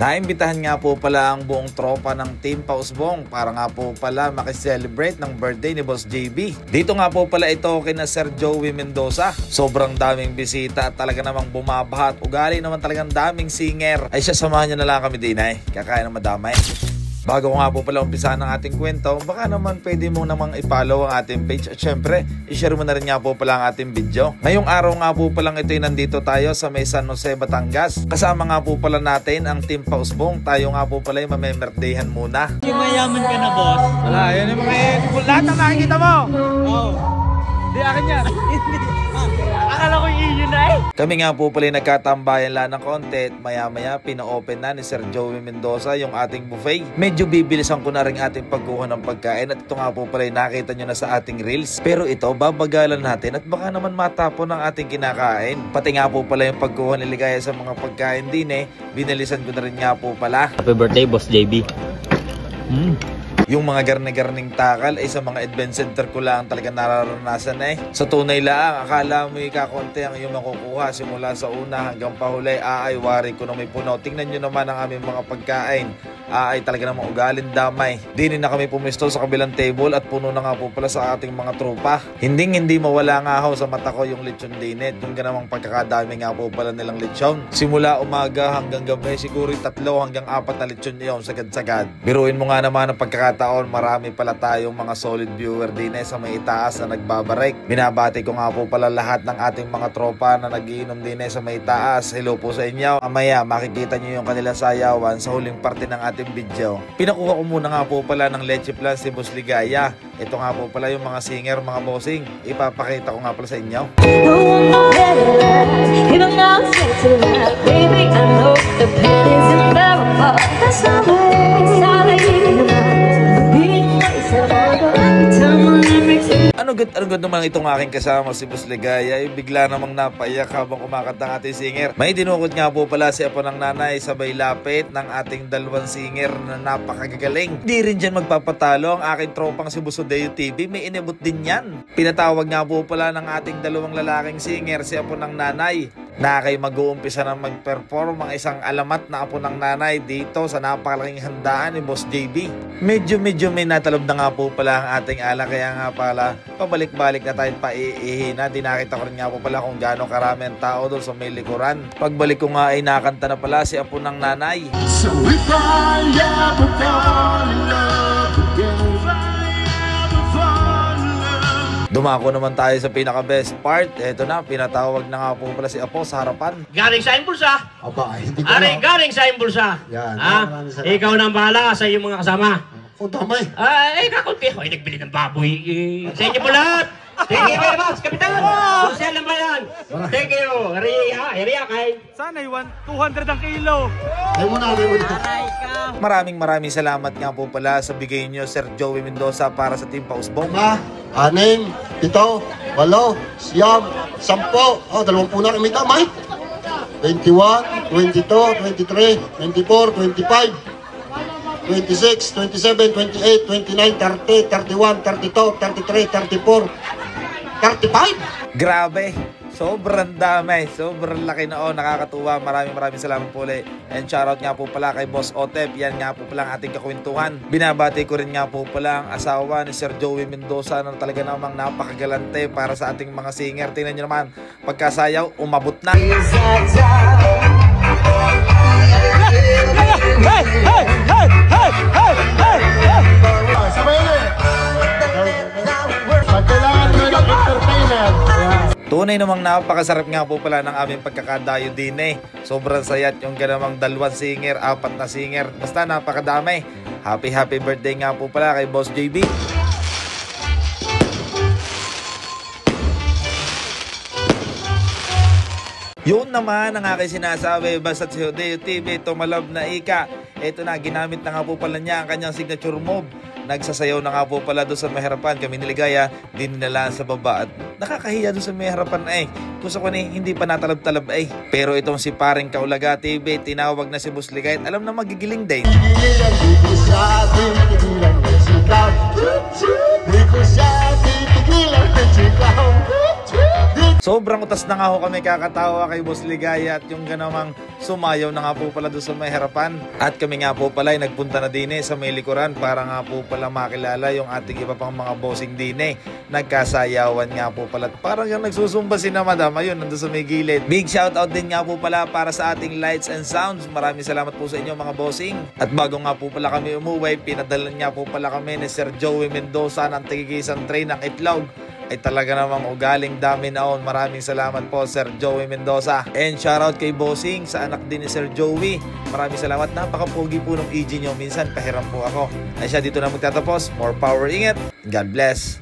Naimbitahan nga po pala ang buong tropa ng Team Pausbong para nga po pala makiselebrate ng birthday ni Boss JB. Dito nga po pala ito kina Sir Joey Mendoza. Sobrang daming bisita at talaga namang bumabaha at ugali naman talagang daming singer. Ay siya, samahan nyo na lang kami din ay kakain ng madamay. Bago ko nga po pala umpisa ng ating kwento, baka naman pwede mo namang i-follow ang ating page at syempre, i-share mo na rin nga po pala ang ating video. Ngayong araw nga po palang ito'y nandito tayo sa may San Jose, Batangas. Kasama nga po pala natin ang Team Pausbong. Tayo nga po pala yung mamemerdayhan muna. Yung mayaman ka na, boss? Wala, yun yung mga lahat na makikita mo! Oo. Hindi akin yan. Akala ko iyo na eh. Kami nga po pala nagkatambayan lang ng konti at maya-maya pina-open na ni Sir Joey Mendoza yung ating buffet. Medyo bibilisan ko na rin ating pagkuha ng pagkain at ito nga po pala nakita nyo na sa ating reels. Pero ito, babagalan natin at baka naman matapon ang ating kinakain. Pati nga po pala yung pagkuha ni Ligaya sa mga pagkain din eh. Binalisan ko na rin nga po pala. Happy birthday, Boss JB. Yung mga garne-garning takal ay sa mga event center ko lang talaga nararanasan eh. Sa tunay lang, akala mo ikakonti ang iyong makukuha simula sa una hanggang pahuli. Wari ko na may puno. Tingnan nyo naman ang aming mga pagkain. Talaga namang ugalin damay. Dinin na kami pumisto sa kabilang table at puno na nga po pala sa ating mga tropa. Hindi mawala nga ho sa mata ko yung lechon dinet. Yung ganamang pagkakadami nga po pala nilang lechon. Simula umaga hanggang gabi, siguro 3 hanggang 4 na lechon yun sagad-sagad. Biruin mo nga naman ang pagkakataon, marami pala tayong mga solid viewer din sa may itaas na nagbabarek. Binabati ko nga po pala lahat ng ating mga tropa na nagiinom din sa may itaas. Hello po sa inyo. Mamaya makikita nyo yung kanilang sayawan sa huling parte ng ating video. Pinakuha ko muna nga po pala ng leche plan si Boss Ligaya. Ito nga po pala yung mga singer, mga bossing. Ipapakita ko nga pala sa inyo. Ano gud naman itong aking kasama si Boss Ligaya ay bigla namang napaiyak habang kumakanta ng ating singer. May dinukot nga po pala si Apo ng Nanay sabay lapit ng ating dalawang singer na napakagagaling. Di rin dyan magpapatalo ang aking tropang si Busodeo TV, may inibot din yan. Pinatawag nga po pala ng ating dalawang lalaking singer si Apo ng Nanay na kay mag-uumpisa na mag-perform ang isang alamat na Apo ng Nanay dito sa napakalaking handaan ni Boss JB. Medyo may natalob na nga po pala ang ating ala, kaya nga pala pabalik-balik na tayo paiihi na. Dinakita ko rin nga po pala kung gaano karami ang tao doon sa may likuran. Pagbalik ko nga ay nakanta na pala si Apo ng Nanay. So if I ever fall in love again, dumako naman tayo sa pinaka-best part. Eto na, pinatawag na nga po pala si Apo sa harapan. Galing sa impulsa. Aba, hindi ko Galing sa impulsa. Yan. Ikaw nang bahala sa iyong mga kasama. O, damay. Kakunti. Ay, nagbili ng baboy. Sa inyo po lahat. Thank you very much, Kapitan. Social lang ba yan? Thank you. Hariya kay. Sana 200 ang kilo. Ay mo na. Maraming salamat nga po pala sa bigay nyo, Sir Joey Mendoza, para sa Team Pausbong. 5, 6, 7, 8, 9, 10. 20 na kami damay. 21, 22, 23, 24, 25. 26, 27, 28, 29, 30, 31, 32, 33, 34, 35. Grabe, sobrang dami, sobrang laki na nakakatuwa. Maraming salamat po ulit. And shoutout nga po pala kay Boss Otep. Yan nga po pala ang ating kakwentuhan. Binabati ko rin nga po pala ang asawa ni Sir Joey Mendoza na talaga namang napakagalante para sa ating mga singer. Tingnan nyo naman, pagkasayaw, umabot na. Tunay namang napakasarap nga po pala ng aming pagkakadayo din Sobrang sayat yung ganamang 2 singer, 4 na singer. Basta napakadami. Happy birthday nga po pala kay Boss JB. Yun naman ang aking sinasabi, basta si Busodeo TV, tumalab na ika. Ito na, ginamit na nga po pala niya ang kanyang signature move. Nagsasayaw na nga po pala doon sa may harapan. Kami ni Ligaya, din nila sa baba. At nakakahiya doon sa may harapan Gusto ko hindi pa natalab-talab Pero itong si Paring Kaulaga TV, tinawag na si Boss Ligaya at alam na magigiling din. Sobrang utas na nga ho kami kakatawa kay Boss Ligaya at yung ganamang sumayaw na nga po pala doon sa may harapan. At kami nga po pala ay nagpunta na din sa may likuran para nga po pala makilala yung ating iba pang mga bossing din Nagkasayawan nga po pala. Parang yung nagsusumba si na madam, ayun, nandun sa may gilid. Big shoutout din nga po pala para sa ating lights and sounds. Maraming salamat po sa inyo mga bossing. At bago nga po pala kami umuwi, pinadalan nga po pala kami ni Sir Joey Mendoza ng tigigisang tray ng itlog. Ay talaga namang ugaling dami naon. Maraming salamat po Sir Joey Mendoza. And shoutout kay Bossing sa anak din ni Sir Joey. Maraming salamat. Napakapogi po ng EG nyo. Minsan pahiram po ako. Ay siya dito na magtatapos. More power, ingat. God bless.